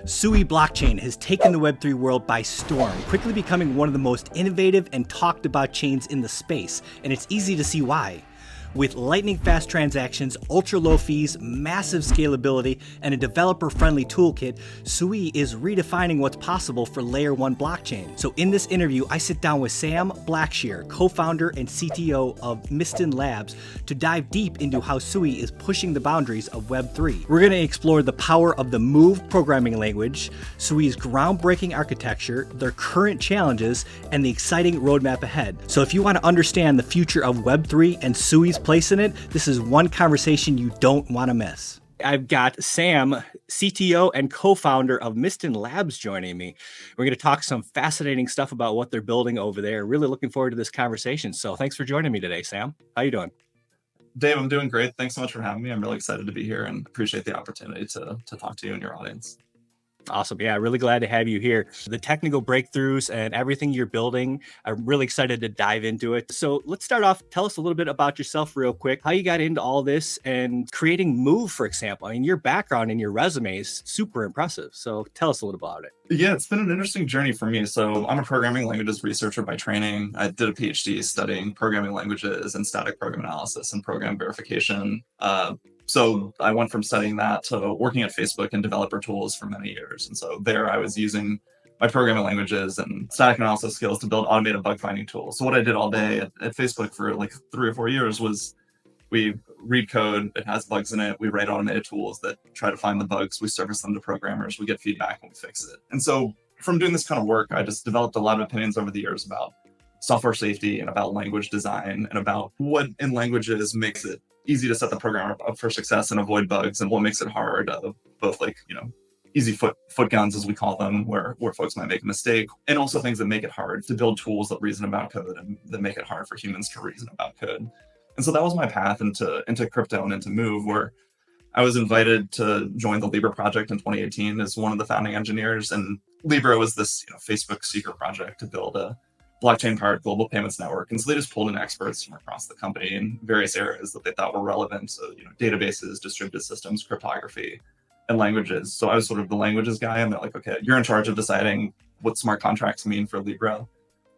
SUI blockchain has taken the Web3 world by storm, quickly becoming one of the most innovative and talked about chains in the space, and it's easy to see why. With lightning-fast transactions, ultra-low fees, massive scalability, and a developer-friendly toolkit, SUI is redefining what's possible for Layer 1 blockchain. So in this interview, I sit down with Sam Blackshear, co-founder and CTO of Mysten Labs, to dive deep into how SUI is pushing the boundaries of Web3. We're going to explore the power of the Move programming language, SUI's groundbreaking architecture, their current challenges, and the exciting roadmap ahead. So if you want to understand the future of Web3 and SUI's place in it, this is one conversation you don't want to miss. I've got Sam, CTO and co-founder of Mysten Labs, joining me. We're going to talk some fascinating stuff about what they're building over there. Really looking forward to this conversation. So thanks for joining me today, Sam. How you doing? Dave, I'm doing great. Thanks so much for having me. I'm really excited to be here and appreciate the opportunity to talk to you and your audience. Awesome. Yeah, really glad to have you here. The technical breakthroughs and everything you're building, I'm really excited to dive into it. So let's start off. Tell us a little bit about yourself real quick, how you got into all this and creating Move, for example. I mean, your background and your resume is super impressive. So tell us a little about it. Yeah, it's been an interesting journey for me. So I'm a programming languages researcher by training. I did a PhD studying programming languages and static program analysis and program verification. So I went from studying that to working at Facebook and developer tools for many years. And so there I was using my programming languages and static analysis skills to build automated bug finding tools. So what I did all day at Facebook for like 3 or 4 years was we read code, it has bugs in it, we write automated tools that try to find the bugs, we surface them to programmers, we get feedback and we fix it. And so from doing this kind of work, I just developed a lot of opinions over the years about software safety and about language design and about what in languages makes it easy to set the programmer up for success and avoid bugs, and what makes it hard, both easy foot guns, as we call them, where folks might make a mistake, and also things that make it hard to build tools that reason about code and that make it hard for humans to reason about code. And so that was my path into crypto and into Move, where I was invited to join the Libra project in 2018 as one of the founding engineers. And Libra was this Facebook secret project to build a blockchain-powered global payments network. And so they just pulled in experts from across the company in various areas that they thought were relevant. So, databases, distributed systems, cryptography, and languages. So I was sort of the languages guy, and they're like, okay, you're in charge of deciding what smart contracts mean for Libra.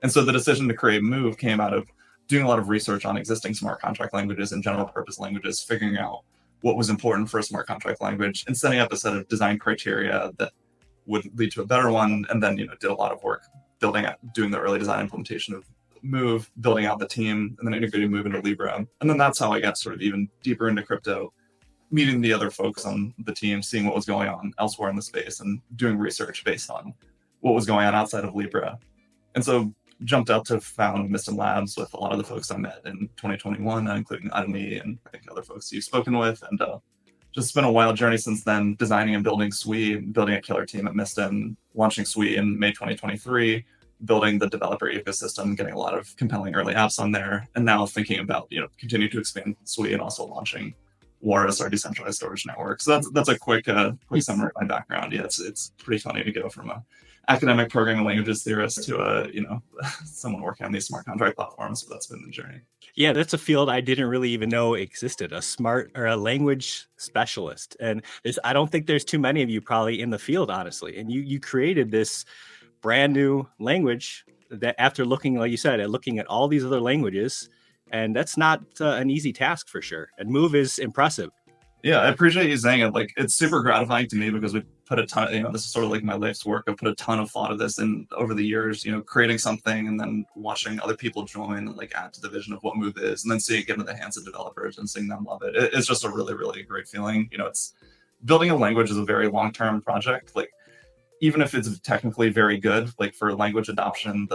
And so the decision to create Move came out of doing a lot of research on existing smart contract languages and general purpose languages, figuring out what was important for a smart contract language and setting up a set of design criteria that would lead to a better one. And then, did a lot of work doing the early design implementation of Move, building out the team, and then integrating Move into Libra. And then that's how I got sort of even deeper into crypto, meeting the other folks on the team, seeing what was going on elsewhere in the space, and doing research based on what was going on outside of Libra. And so jumped out to found Mysten Labs with a lot of the folks I met in 2021, including Adami and I think other folks you've spoken with. And just been a wild journey since then, designing and building SUI, building a killer team at Mysten, launching SUI in May 2023, building the developer ecosystem, getting a lot of compelling early apps on there, and now thinking about continue to expand SUI and also launching Walrus, our decentralized storage network. So that's a quick summary of my background. Yeah, it's pretty funny to go from a academic programming languages theorist to someone working on these smart contract platforms, but that's been the journey. Yeah, that's a field I didn't really even know existed, a smart or a language specialist. And I don't think there's too many of you probably in the field, honestly. And you created this brand new language that, after looking, like you said, looking at all these other languages, and that's not an easy task for sure. And Move is impressive. Yeah, I appreciate you saying it. Like, it's super gratifying to me because we put a ton of, this is sort of like my life's work. I've put a ton of thought of this in over the years, creating something and then watching other people join and like add to the vision of what Move is, and then seeing it get into the hands of developers and seeing them love it. It's just a really, really great feeling. It's building a language is a very long-term project. Like, even if it's technically very good, like for language adoption,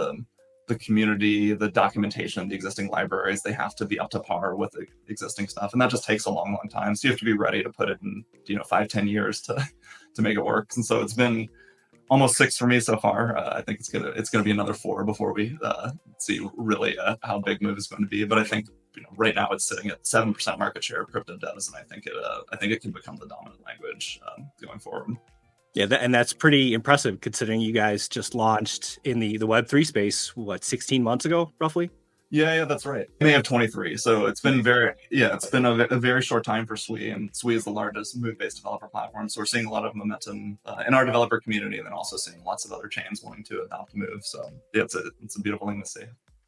the community, the documentation, the existing libraries, they have to be up to par with the existing stuff. And that just takes a long, long time. So you have to be ready to put it in, 5-10 years to make it work. And so it's been almost 6 for me so far. I think it's gonna be another 4 before we see really how big Move is going to be. But I think right now it's sitting at 7% market share of crypto devs, and I think it can become the dominant language going forward. Yeah, and that's pretty impressive considering you guys just launched in the Web3 space, 16 months ago, roughly? Yeah, that's right. They have 23. So it's been it's been a very short time for SUI, and SUI is the largest Move-based developer platform. So we're seeing a lot of momentum in our developer community, and then also seeing lots of other chains wanting to adopt Move. So yeah, it's a beautiful thing to see.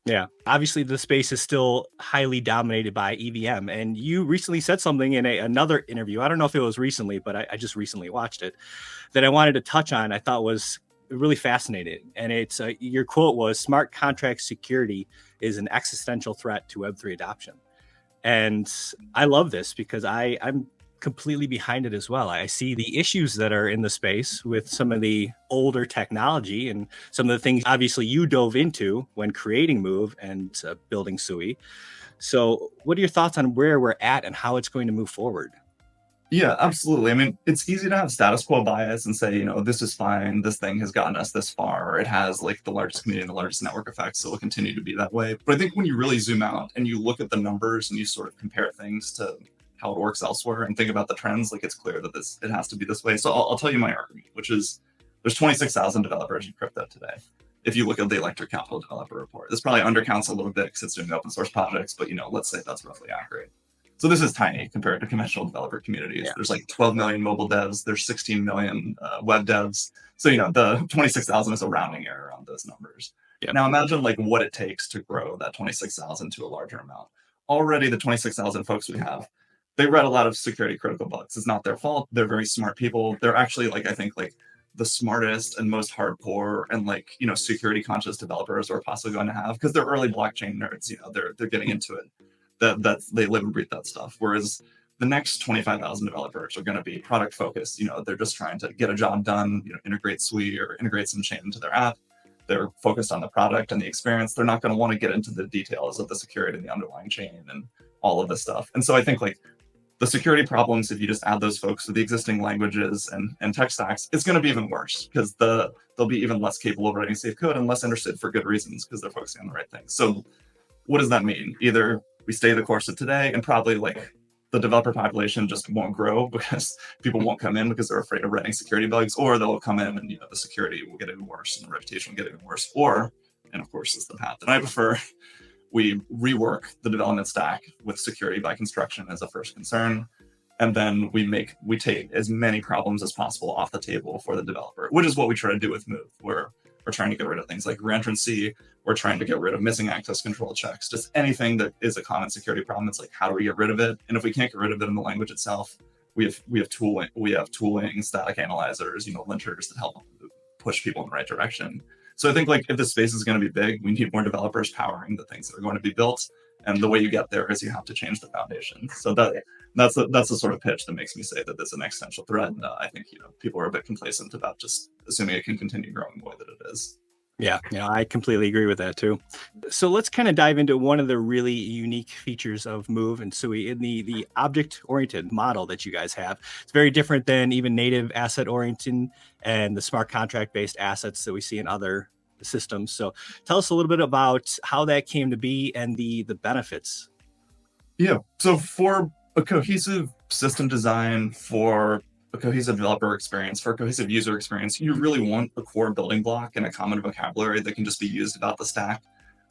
Yeah, obviously the space is still highly dominated by EVM, and you recently said something in another interview. I don't know if it was recently, but I just recently watched it, that I wanted to touch on. I thought was really fascinating, and it's your quote was, "Smart contract security is an existential threat to Web3 adoption." And I love this because I'm completely behind it as well. I see the issues that are in the space with some of the older technology and some of the things obviously you dove into when creating Move and building SUI. So what are your thoughts on where we're at and how it's going to move forward? Yeah, absolutely. I mean, it's easy to have status quo bias and say, this is fine. This thing has gotten us this far. Or it has like the largest community and the largest network effects. So it'll continue to be that way. But I think when you really zoom out and you look at the numbers and you sort of compare things to how it works elsewhere and think about the trends, like it's clear that it has to be this way. So I'll tell you my argument, which is there's 26,000 developers in crypto today. If you look at the Electric Capital Developer Report, this probably undercounts a little bit because it's doing open source projects, but let's say that's roughly accurate. So this is tiny compared to conventional developer communities. Yeah. There's like 12 million mobile devs. There's 16 million web devs. So, the 26,000 is a rounding error on those numbers. Yep. Now imagine like what it takes to grow that 26,000 to a larger amount. Already the 26,000 folks we have, they read a lot of security critical bugs. It's not their fault. They're very smart people. They're actually I think the smartest and most hardcore and security conscious developers we're possibly going to have because they're early blockchain nerds. They're getting into it. That they live and breathe that stuff. Whereas the next 25,000 developers are going to be product focused. They're just trying to get a job done, integrate SUI or integrate some chain into their app. They're focused on the product and the experience. They're not going to want to get into the details of the security and the underlying chain and all of this stuff. And so I think the security problems, if you just add those folks to the existing languages and tech stacks, it's going to be even worse because they'll be even less capable of writing safe code and less interested for good reasons because they're focusing on the right things. So what does that mean? Either we stay the course of today and probably the developer population just won't grow because people won't come in because they're afraid of writing security bugs, or they'll come in and the security will get even worse and the reputation will get even worse. Or, and of course is the path that I prefer, we rework the development stack with security by construction as a first concern. And then we take as many problems as possible off the table for the developer, which is what we try to do with Move, where we're trying to get rid of things like reentrancy. We're trying to get rid of missing access control checks, just anything that is a common security problem. It's how do we get rid of it? And if we can't get rid of it in the language itself, we have tooling, static analyzers, linters that help push people in the right direction. So I think if the space is going to be big, we need more developers powering the things that are going to be built. And the way you get there is you have to change the foundation. So that's the sort of pitch that makes me say that there's an existential threat. And I think people are a bit complacent about just assuming it can continue growing the way that it is. Yeah, I completely agree with that too. So let's kind of dive into one of the really unique features of Move and SUI in the object-oriented model that you guys have. It's very different than even native asset-oriented and the smart contract-based assets that we see in other systems. So tell us a little bit about how that came to be and the benefits. Yeah, so for a cohesive system design, for a cohesive developer experience, for a cohesive user experience, you really want a core building block and a common vocabulary that can just be used about the stack.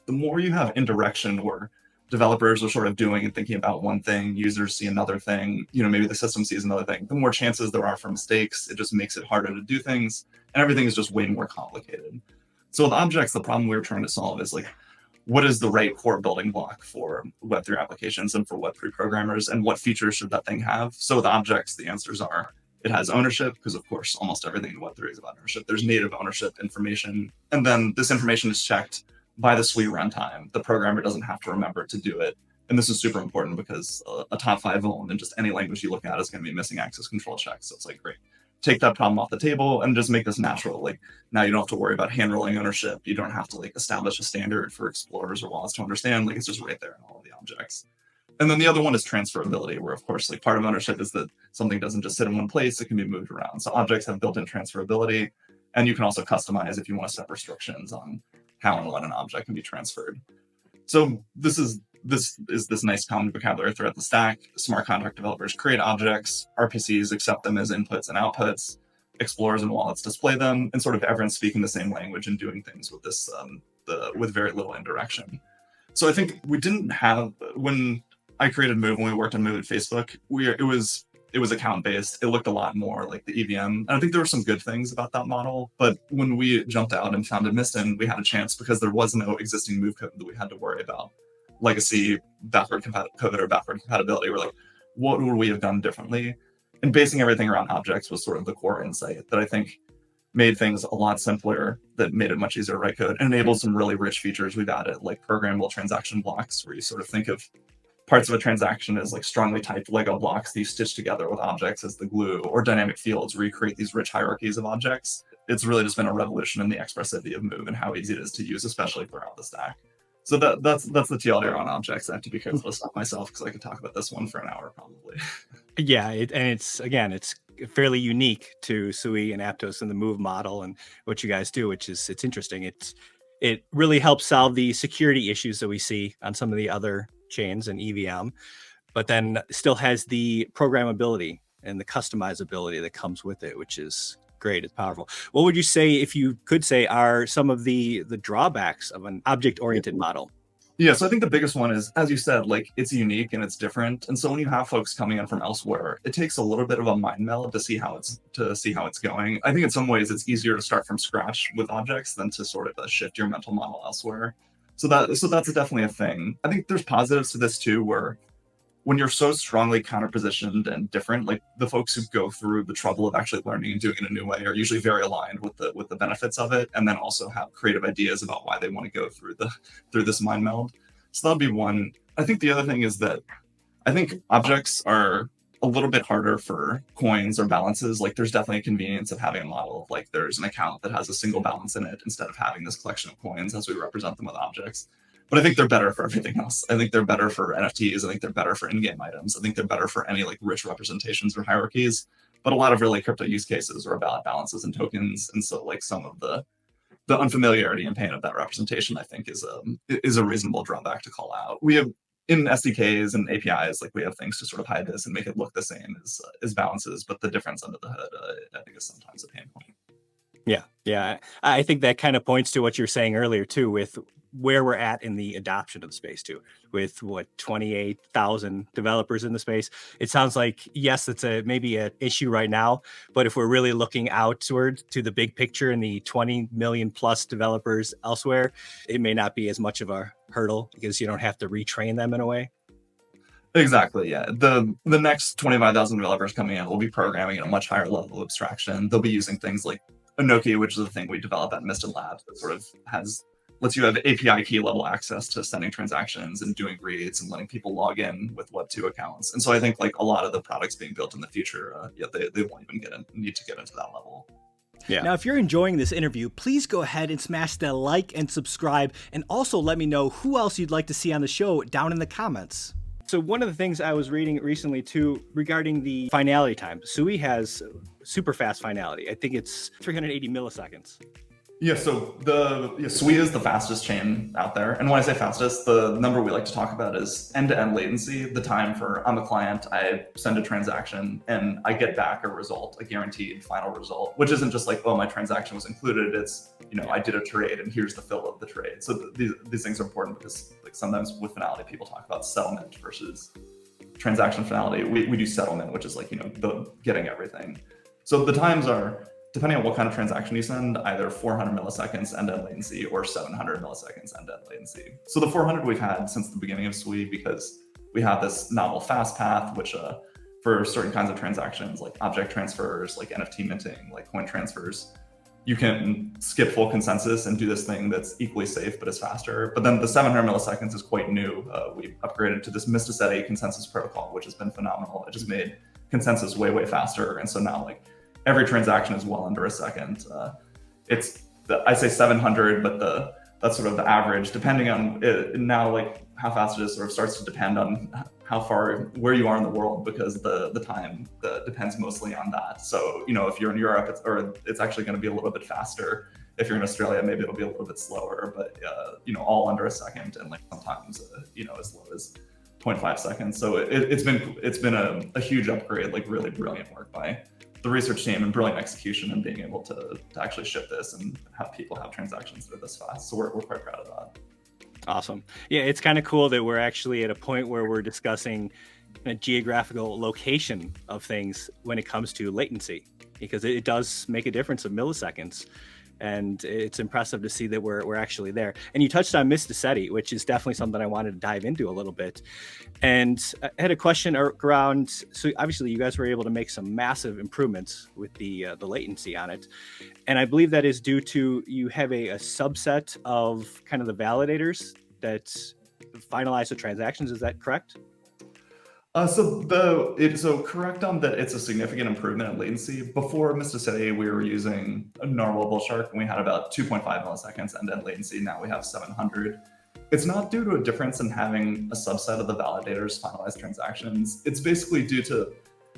The more you have indirection where developers are sort of doing and thinking about one thing, users see another thing, maybe the system sees another thing, the more chances there are for mistakes. It just makes it harder to do things, and everything is just way more complicated. So with objects, the problem we were trying to solve is what is the right core building block for Web3 applications and for Web3 programmers, and what features should that thing have? So with objects, the answers are, it has ownership, because of course, almost everything in Web3 is about ownership. There's native ownership information, and then this information is checked by the SUI runtime. The programmer doesn't have to remember to do it. And this is super important because a top 5 vuln in just any language you look at is going to be missing access control checks. So it's great. Take that problem off the table and just make this natural. Now you don't have to worry about hand-rolling ownership. You don't have to establish a standard for explorers or wallets to understand. It's just right there in all of the objects. And then the other one is transferability, where of course, part of ownership is that something doesn't just sit in one place, it can be moved around. So objects have built-in transferability, and you can also customize if you want to set restrictions on how and when an object can be transferred. So this is this nice common vocabulary throughout the stack. Smart contract developers create objects, RPCs accept them as inputs and outputs, explorers and wallets display them, and sort of everyone's speaking the same language and doing things with this with very little indirection. So I think we didn't have, when I created Move, when we worked on Move at Facebook, it was account based. It looked a lot more like the EVM. And I think there were some good things about that model. But when we jumped out and founded Mysten, we had a chance because there was no existing Move code that we had to worry about. Legacy, code or backward compatibility. We're like, what would we have done differently? And basing everything around objects was sort of the core insight that I think made things a lot simpler, that made it much easier to write code, and enabled some really rich features we've added, like programmable transaction blocks, where you sort of think of parts of a transaction as like strongly typed Lego blocks that you stitch together with objects as the glue, or dynamic fields where you create these rich hierarchies of objects. It's really just been a revolution in the expressivity of Move and how easy it is to use, especially throughout the stack. So that's the TLDR on objects. I have to be careful to stop myself because I could talk about this one for an hour probably. Yeah, it's fairly unique to SUI and Aptos and the Move model and what you guys do, which is, it's interesting. It really helps solve the security issues that we see on some of the other chains and EVM, but then still has the programmability and the customizability that comes with it, which is great. It's powerful. What would you say, if you could say, are some of the drawbacks of an object-oriented model? Yeah, so I think the biggest one is, as you said, like it's unique and it's different. And so when you have folks coming in from elsewhere, it takes a little bit of a mind meld to see how it's going. I think in some ways it's easier to start from scratch with objects than to sort of shift your mental model elsewhere. So that's definitely a thing. I think there's positives to this too, where when you're so strongly counterpositioned and different, like the folks who go through the trouble of actually learning and doing it in a new way are usually very aligned with the benefits of it, and then also have creative ideas about why they want to go through this mind meld. So that'll be one. I think the other thing is that I think objects are a little bit harder for coins or balances. Like there's definitely a convenience of having a model of like there's an account that has a single balance in it instead of having this collection of coins as we represent them with objects. But I think they're better for everything else. I think they're better for NFTs. I think they're better for in-game items. I think they're better for any like rich representations or hierarchies. But a lot of really crypto use cases are about balances and tokens. And so like some of the unfamiliarity and pain of that representation, I think is a reasonable drawback to call out. We have in SDKs and APIs, like we have things to sort of hide this and make it look the same as balances. But the difference under the hood, I think is sometimes a pain point. Yeah. I think that kind of points to what you were saying earlier too, with where we're at in the adoption of the space too, with 28,000 developers in the space. It sounds like, yes, it's maybe an issue right now, but if we're really looking outward to the big picture and the 20 million plus developers elsewhere, it may not be as much of a hurdle because you don't have to retrain them in a way. Exactly, yeah. The next 25,000 developers coming in will be programming at a much higher level of abstraction. They'll be using things like Inoki, which is the thing we develop at Mysten Labs that sort of lets you have API key level access to sending transactions and doing reads and letting people log in with Web2 accounts. And so I think like a lot of the products being built in the future, they won't even need to get into that level. Yeah. Now, if you're enjoying this interview, please go ahead and smash that like and subscribe, and also let me know who else you'd like to see on the show down in the comments. So one of the things I was reading recently too regarding the finality time, SUI has super fast finality. I think it's 380 milliseconds. Yeah, so SUI is the fastest chain out there. And when I say fastest, the number we like to talk about is end-to-end latency, the time for I'm a client, I send a transaction, and I get back a result, a guaranteed final result, which isn't just like, oh, my transaction was included. It's, I did a trade and here's the fill of the trade. So these things are important because like sometimes with finality, people talk about settlement versus transaction finality. We do settlement, which is like, the getting everything. So the times are, depending on what kind of transaction you send, either 400 milliseconds end-to-end latency or 700 milliseconds end-to-end latency. So the 400 we've had since the beginning of SUI because we have this novel fast path, which for certain kinds of transactions, like object transfers, like NFT minting, like coin transfers, you can skip full consensus and do this thing that's equally safe, but is faster. But then the 700 milliseconds is quite new. We upgraded to this Mysten consensus protocol, which has been phenomenal. It just made consensus way, way faster. And so now like every transaction is well under a second. I say 700, but that's sort of the average, depending on it. Now, like how fast it is sort of starts to depend on where you are in the world, because the time depends mostly on that. So, if you're in Europe, it's actually going to be a little bit faster. If you're in Australia, maybe it'll be a little bit slower, but all under a second, and like sometimes as low as 0.5 seconds. So it's been a huge upgrade, like really brilliant work by the research team and brilliant execution and being able to actually ship this and have people have transactions that are this fast. So we're quite proud of that. Awesome. Yeah, it's kind of cool that we're actually at a point where we're discussing a geographical location of things when it comes to latency, because it does make a difference of milliseconds. And it's impressive to see that we're actually there. And you touched on Mysten, which is definitely something I wanted to dive into a little bit. And I had a question around, so obviously you guys were able to make some massive improvements with the latency on it. And I believe that is due to you have a subset of kind of the validators that finalize the transactions. Is that correct? So correct on that. It's a significant improvement in latency. Before Mysten, we were using a normal bull shark, and we had about 2.5 milliseconds end-to-end latency. Now we have 700. It's not due to a difference in having a subset of the validators finalize transactions. It's basically due to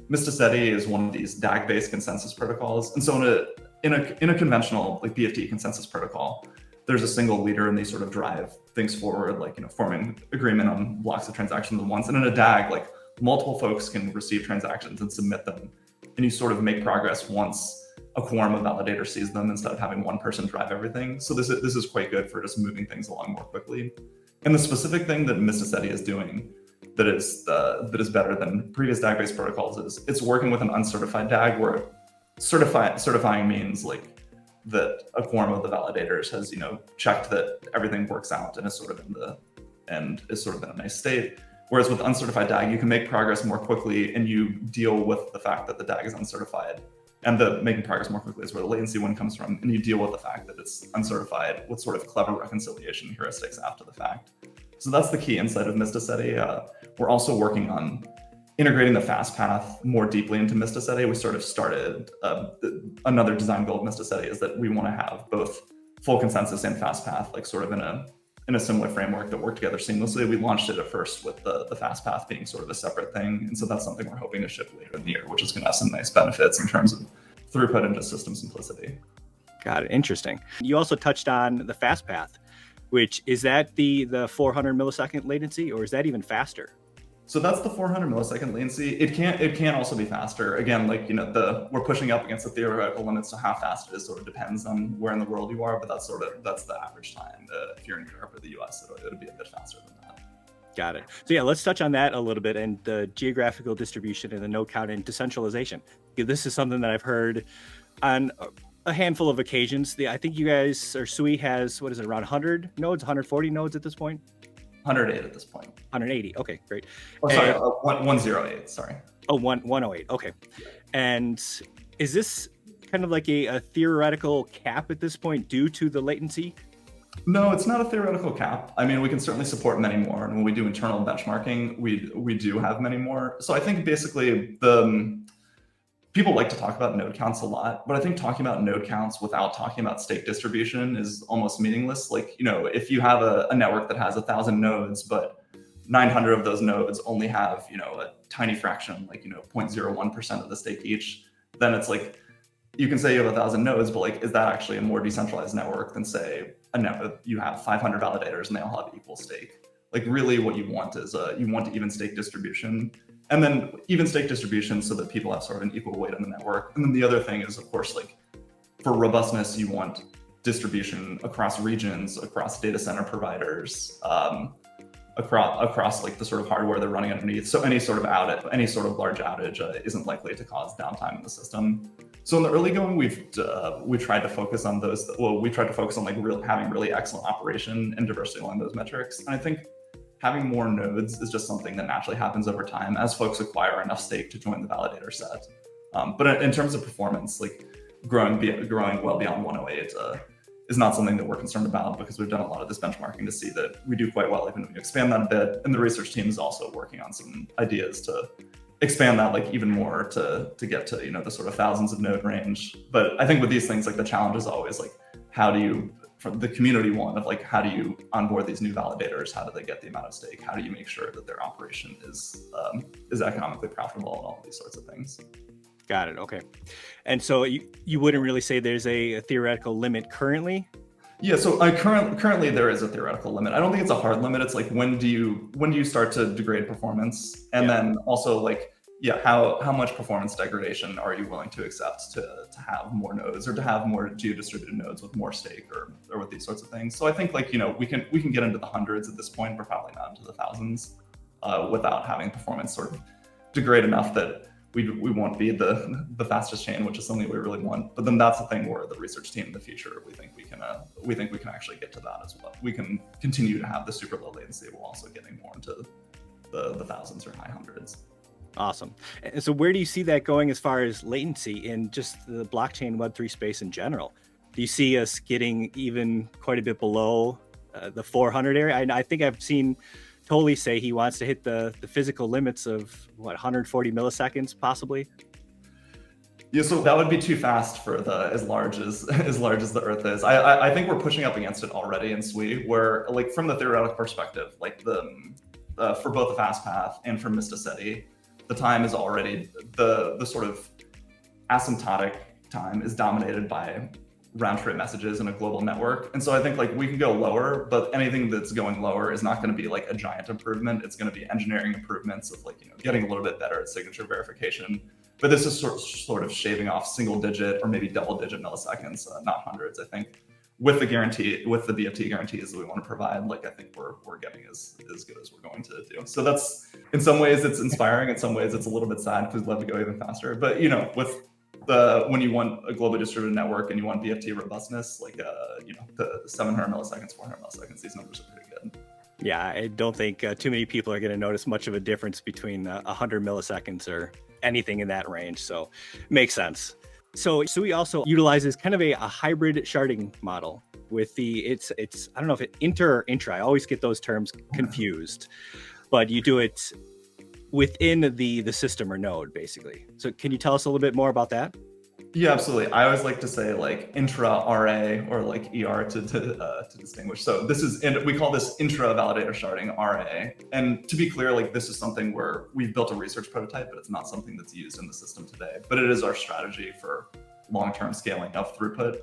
Mysten is one of these DAG-based consensus protocols, and so in a conventional like BFT consensus protocol, there's a single leader and they sort of drive things forward, like forming agreement on blocks of transactions at once. And in a DAG, like multiple folks can receive transactions and submit them, and you sort of make progress once a quorum of validators sees them instead of having one person drive everything. So this is quite good for just moving things along more quickly. And the specific thing that Mysten is doing that is better than previous DAG-based protocols is it's working with an uncertified DAG, where certifying means like that a quorum of the validators has checked that everything works out and is sort of in a nice state. Whereas with uncertified DAG, you can make progress more quickly and you deal with the fact that the DAG is uncertified. And the making progress more quickly is where the latency one comes from. And you deal with the fact that it's uncertified with sort of clever reconciliation heuristics after the fact. So that's the key insight of Mysten. We're also working on integrating the fast path more deeply into Mysten. We sort of started another design goal of Mysten is that we want to have both full consensus and fast path, like sort of in a similar framework that work together seamlessly. We launched it at first with the fast path being sort of a separate thing. And so that's something we're hoping to ship later in the year, which is going to have some nice benefits in terms of throughput and just system simplicity. Got it. Interesting. You also touched on the fast path, which is that the 400 millisecond latency, or is that even faster? So that's the 400 millisecond latency. It can also be faster. Again, like we're pushing up against the theoretical limits, so how fast it is sort of depends on where in the world you are. But that's the average time. If you're in Europe or the US, it'll be a bit faster than that. Got it. So yeah, let's touch on that a little bit, and the geographical distribution and the node count and decentralization. This is something that I've heard on a handful of occasions. I think you guys, or SUI has, what is it, around 100 nodes, 140 nodes at this point? 108 at this point. 180. Okay, great. Oh, sorry, 108. Sorry. Oh, 108. Okay. And is this kind of like a theoretical cap at this point due to the latency? No, it's not a theoretical cap. I mean, we can certainly support many more. And when we do internal benchmarking, we do have many more. So I think basically people like to talk about node counts a lot, but I think talking about node counts without talking about stake distribution is almost meaningless. Like, if you have a network that has 1,000 nodes, but 900 of those nodes only have, a tiny fraction, like, 0.01% of the stake each, then it's like, you can say you have 1,000 nodes, but like, is that actually a more decentralized network than say a network you have 500 validators and they all have equal stake? Like, really what you want is you want to even stake distribution. And then even stake distribution so that people have sort of an equal weight on the network. And then the other thing is, of course, like for robustness, you want distribution across regions, across data center providers, across like the sort of hardware they're running underneath. So any sort of large outage isn't likely to cause downtime in the system. So in the early going, we tried to focus on those. Well, we tried to focus on like having really excellent operation and diversity along those metrics. And I think having more nodes is just something that naturally happens over time as folks acquire enough stake to join the validator set. But in terms of performance, like growing well beyond 108 is not something that we're concerned about, because we've done a lot of this benchmarking to see that we do quite well even when you expand that a bit. And the research team is also working on some ideas to expand that like even more to get to the sort of thousands of node range. But I think with these things, like the challenge is always like, how do you, from the community one of like, how do you onboard these new validators? How do they get the amount of stake? How do you make sure that their operation is economically profitable and all these sorts of things? Got it. Okay. And so you wouldn't really say there's a theoretical limit currently? Yeah. So currently there is a theoretical limit. I don't think it's a hard limit. It's like, when do you start to degrade performance? And then also like, yeah, how much performance degradation are you willing to accept to have more nodes or to have more geo-distributed nodes with more stake or with these sorts of things. So I think like, we can get into the hundreds at this point, but probably not into the thousands without having performance sort of degrade enough that we won't be the fastest chain, which is something we really want. But then that's the thing where the research team in the future, we think we can actually get to that as well. We can continue to have the super low latency while also getting more into the thousands or high hundreds. Awesome. And so where do you see that going as far as latency in just the blockchain Web3 space in general? Do you see us getting even quite a bit below the 400 area? I think I've seen Tolly say he wants to hit the physical limits of what, 140 milliseconds possibly? Yeah, so that would be too fast for as large as the Earth is. I think we're pushing up against it already in SUI, where like from the theoretical perspective, like for both the fast path and for Mysten, the time is already the sort of asymptotic time is dominated by round trip messages in a global network. And so I think like we can go lower, but anything that's going lower is not going to be like a giant improvement. It's going to be engineering improvements of like, getting a little bit better at signature verification. But this is sort of shaving off single digit or maybe double digit milliseconds, not hundreds. I think with the BFT guarantees that we want to provide, like I think we're getting as good as we're going to do. So that's, in some ways it's inspiring, in some ways it's a little bit sad because we'd love to go even faster. But with when you want a globally distributed network and you want BFT robustness, like the 700 milliseconds, 400 milliseconds, these numbers are pretty good. Yeah, I don't think too many people are going to notice much of a difference between 100 milliseconds or anything in that range. So makes sense. So SUI also utilizes kind of a hybrid sharding model with it's I don't know if it inter or intra. I always get those terms confused, but you do it within the system or node basically. So can you tell us a little bit more about that? Yeah, absolutely. I always like to say like intra RA or like ER to distinguish. So this is, and we call this intra validator sharding RA. And to be clear, like this is something where we've built a research prototype, but it's not something that's used in the system today. But it is our strategy for long-term scaling of throughput.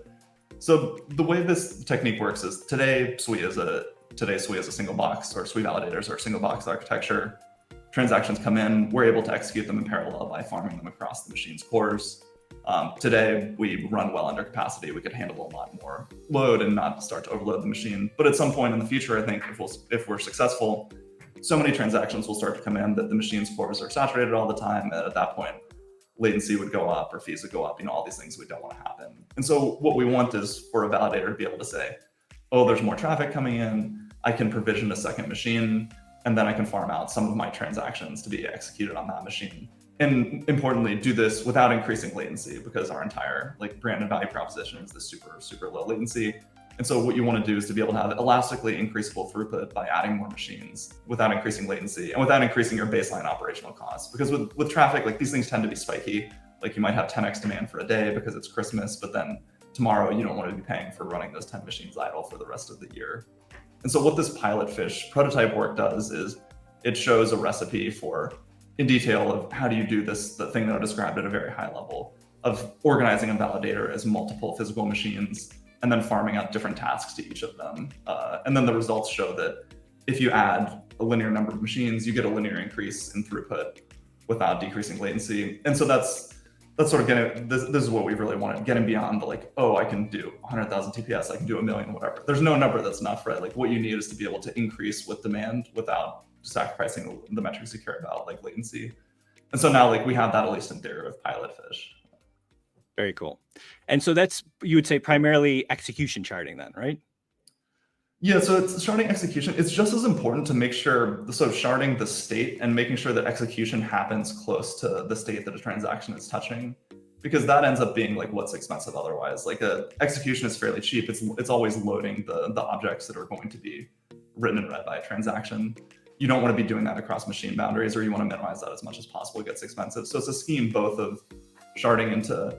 So the way this technique works is today SUI is a single box, or SUI validators are a single box architecture. Transactions come in, we're able to execute them in parallel by farming them across the machine's cores. Today, we run well under capacity. We could handle a lot more load and not start to overload the machine. But at some point in the future, I think if we're successful, so many transactions will start to come in that the machine's cores are saturated all the time. And at that point, latency would go up or fees would go up, all these things we don't want to happen. And so what we want is for a validator to be able to say, oh, there's more traffic coming in. I can provision a second machine, and then I can farm out some of my transactions to be executed on that machine. And importantly, do this without increasing latency, because our entire like brand and value proposition is this super, super low latency. And so what you want to do is to be able to have elastically increasable throughput by adding more machines without increasing latency and without increasing your baseline operational costs. Because with traffic, like these things tend to be spiky. Like you might have 10x demand for a day because it's Christmas, but then tomorrow you don't want to be paying for running those 10 machines idle for the rest of the year. And so what this Pilotfish prototype work does is it shows a recipe for, in detail, of how do you do this, the thing that I described at a very high level of organizing a validator as multiple physical machines and then farming out different tasks to each of them. And then the results show that if you add a linear number of machines, you get a linear increase in throughput without decreasing latency. And so that's sort of getting, this is what we really wanted, getting beyond the like, oh, I can do 100,000 TPS, I can do 1 million, whatever. There's no number that's enough, right? Like what you need is to be able to increase with demand without sacrificing the metrics you care about, like latency. And so now like we have that at least in theory with Pilotfish. Very cool. And so that's, you would say, primarily execution sharding then, right? Yeah, so it's sharding execution. It's just as important to make sure, so sharding the state and making sure that execution happens close to the state that a transaction is touching, because that ends up being like what's expensive otherwise. Like execution is fairly cheap. It's always loading the objects that are going to be written and read by a transaction. You don't want to be doing that across machine boundaries, or you want to minimize that as much as possible. It gets expensive. So it's a scheme both of sharding into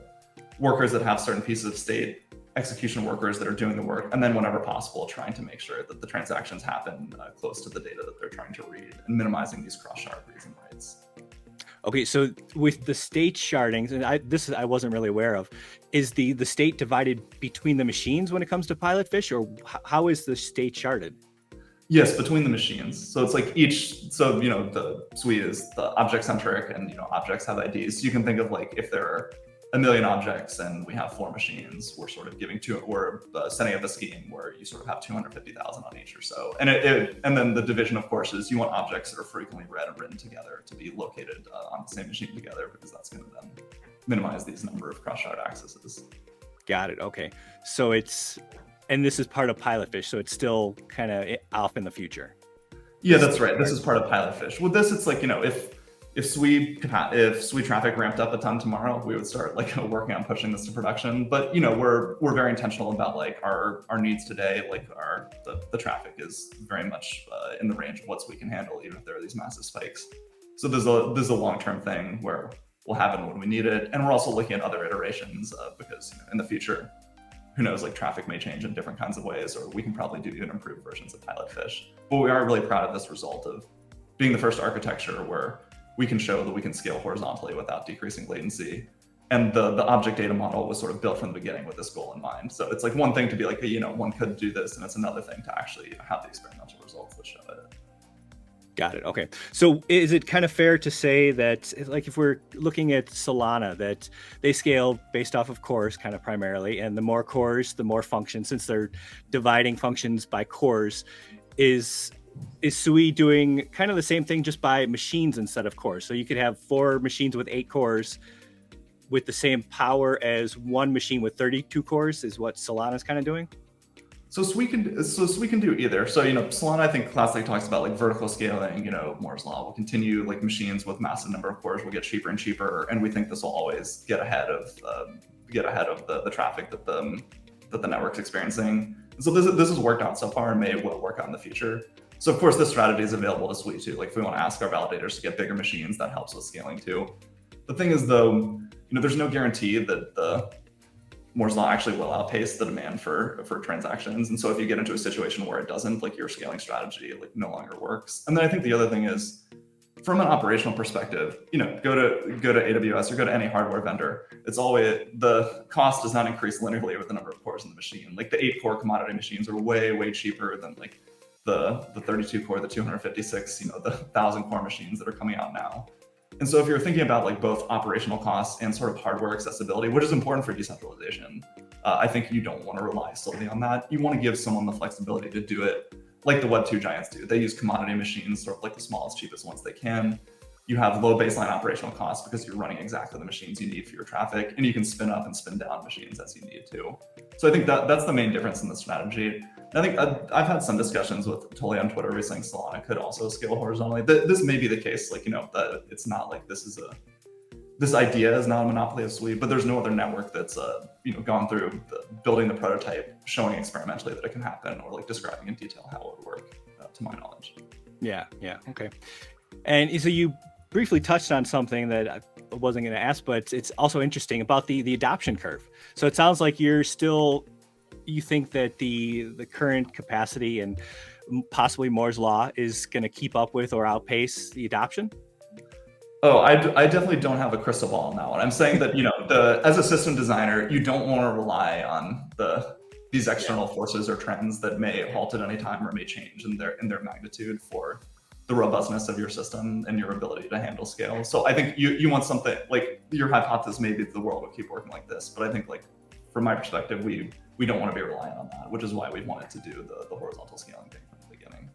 workers that have certain pieces of state, execution workers that are doing the work, and then whenever possible, trying to make sure that the transactions happen close to the data that they're trying to read, and minimizing these cross-shard reads and writes. Okay, so with the state sharding, and I wasn't really aware of, is the state divided between the machines when it comes to Pilotfish, or how is the state sharded? Yes, between the machines. So it's like so the SUI is the object centric, and objects have IDs. So you can think of like if there are a million objects and we have 4 machines, we're sort of we're setting up a scheme where you sort of have 250,000 on each or so. And and then the division, of course, is you want objects that are frequently read and written together to be located on the same machine together, because that's going to then minimize these number of cross-shard accesses. Got it. Okay. So and this is part of Pilotfish, so it's still kind of off in the future. Yeah, that's right. This is part of Pilotfish. With this, it's like, if SUI traffic ramped up a ton tomorrow, we would start like working on pushing this to production. But we're very intentional about like our needs today. Like the traffic is very much in the range of what SUI can handle, even if there are these massive spikes. So there's a long-term thing where we'll have it when we need it, and we're also looking at other iterations because in the future, who knows, like traffic may change in different kinds of ways, or we can probably do even improved versions of Pilotfish. But we are really proud of this result of being the first architecture where we can show that we can scale horizontally without decreasing latency. And the object data model was sort of built from the beginning with this goal in mind. So it's like one thing to be like, one could do this, and it's another thing to actually have the experimental results that show it. Got it. Okay. So is it kind of fair to say that, like, if we're looking at Solana, that they scale based off of cores kind of primarily, and the more cores, the more functions, since they're dividing functions by cores, is SUI doing kind of the same thing just by machines instead of cores? So you could have 4 machines with 8 cores with the same power as one machine with 32 cores is what Solana's kind of doing? So SUI can do either. So Solana, I think, classically talks about like vertical scaling. Moore's law will continue. Like machines with massive number of cores will get cheaper and cheaper, and we think this will always get ahead of the traffic that the network's experiencing. And so this has worked out so far and may well work out in the future. So of course, this strategy is available to SUI too. Like if we want to ask our validators to get bigger machines, that helps with scaling too. The thing is, though, there's no guarantee that the Moore's law actually will outpace the demand for transactions. And so if you get into a situation where it doesn't, like your scaling strategy like no longer works. And then I think the other thing is, from an operational perspective, go to AWS or go to any hardware vendor. It's always, the cost does not increase linearly with the number of cores in the machine. Like the 8 core commodity machines are way, way cheaper than like the 32 core, the 256, the 1,000 core machines that are coming out now. And so if you're thinking about like both operational costs and sort of hardware accessibility, which is important for decentralization, I think you don't want to rely solely on that. You want to give someone the flexibility to do it like the Web2 giants do. They use commodity machines, sort of like the smallest, cheapest ones they can. You have low baseline operational costs because you're running exactly the machines you need for your traffic, and you can spin up and spin down machines as you need to. So I think that's the main difference in the strategy. And I think I've had some discussions with Tolly on Twitter recently. Solana could also scale horizontally. This may be the case, like, that it's not like this idea is not a monopoly of SUI, but there's no other network that's gone through building the prototype, showing experimentally that it can happen, or like describing in detail how it would work, to my knowledge. Yeah, okay. And so you briefly touched on something that I wasn't going to ask, but it's also interesting about the adoption curve. So it sounds like you think that the current capacity and possibly Moore's law is going to keep up with or outpace the adoption? Oh, I definitely don't have a crystal ball on that one. I'm saying that, as a system designer, you don't want to rely on these external forces or trends that may halt at any time or may change in their magnitude for the robustness of your system and your ability to handle scale. So I think you want something like your hypothesis, maybe the world will keep working like this, but I think, like, from my perspective, we don't want to be reliant on that, which is why we wanted to do the horizontal scaling thing from the beginning.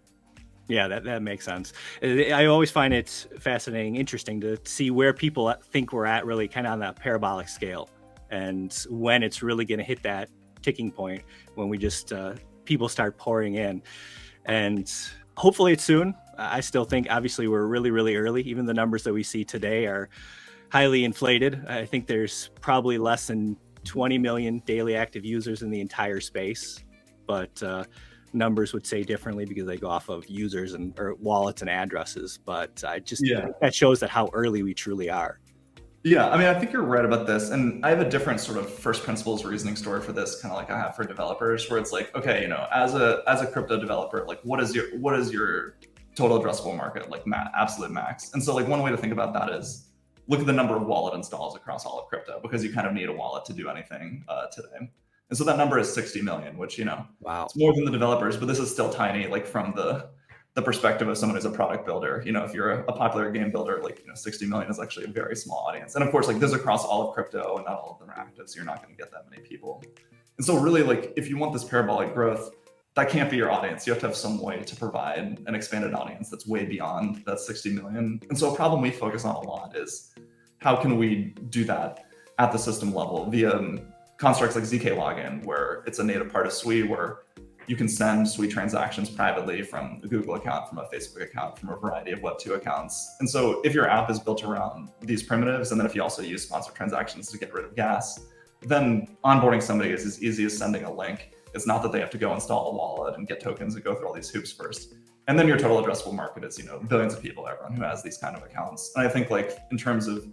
Yeah, that makes sense. I always find it fascinating, interesting to see where people think we're at, really kind of on that parabolic scale, and when it's really going to hit that ticking point when we just people start pouring in. And hopefully it's soon. I still think, obviously, we're really, really early. Even the numbers that we see today are highly inflated. I think there's probably less than 20 million daily active users in the entire space, but numbers would say differently because they go off of users or wallets and addresses. But I just think that shows that how early we truly are. Yeah, I mean, I think you're right about this. And I have a different sort of first principles reasoning story for this, kind of like I have for developers, where it's like, okay, as a crypto developer, like what is your total addressable market, like absolute max? And so, like, one way to think about that is look at the number of wallet installs across all of crypto, because you kind of need a wallet to do anything today. And so that number is 60 million, which, Wow. it's more than the developers, but this is still tiny, like from the perspective of someone who's a product builder. If you're a popular game builder, 60 million is actually a very small audience. And of course, this is across all of crypto, and not all of them are active, so you're not going to get that many people. And so really, if you want this parabolic growth, that can't be your audience. You have to have some way to provide an expanded audience that's way beyond that 60 million. And so a problem we focus on a lot is how can we do that at the system level via constructs like zkLogin, where it's a native part of SUI, where you can send SUI transactions privately from a Google account, from a Facebook account, from a variety of Web2 accounts. And so if your app is built around these primitives, and then if you also use sponsored transactions to get rid of gas, then onboarding somebody is as easy as sending a link. It's not that they have to go install a wallet and get tokens and go through all these hoops first. And then your total addressable market is, billions of people, everyone who has these kind of accounts. And I think in terms of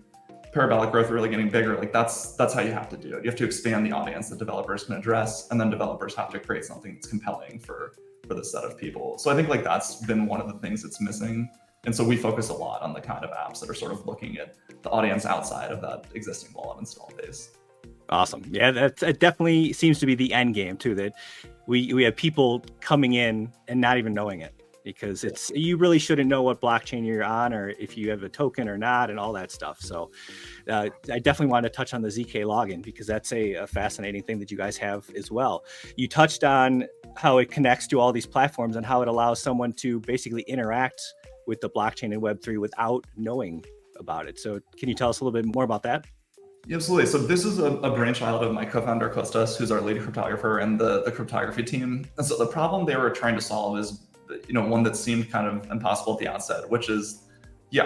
parabolic growth really getting bigger, that's how you have to do it. You have to expand the audience that developers can address, and then developers have to create something that's compelling for this set of people. So I think that's been one of the things that's missing. And so we focus a lot on the kind of apps that are sort of looking at the audience outside of that existing wallet install base. Awesome. Yeah, it definitely seems to be the end game too, that we have people coming in and not even knowing it, because you really shouldn't know what blockchain you're on, or if you have a token or not, and all that stuff. So I definitely want to touch on the zkLogin, because that's a fascinating thing that you guys have as well. You touched on how it connects to all these platforms and how it allows someone to basically interact with the blockchain and Web3 without knowing about it. So can you tell us a little bit more about that? Yeah, absolutely. So this is a brainchild of my co-founder Kostas, who's our lead cryptographer, and the cryptography team. And so the problem they were trying to solve is, one that seemed kind of impossible at the outset, which is,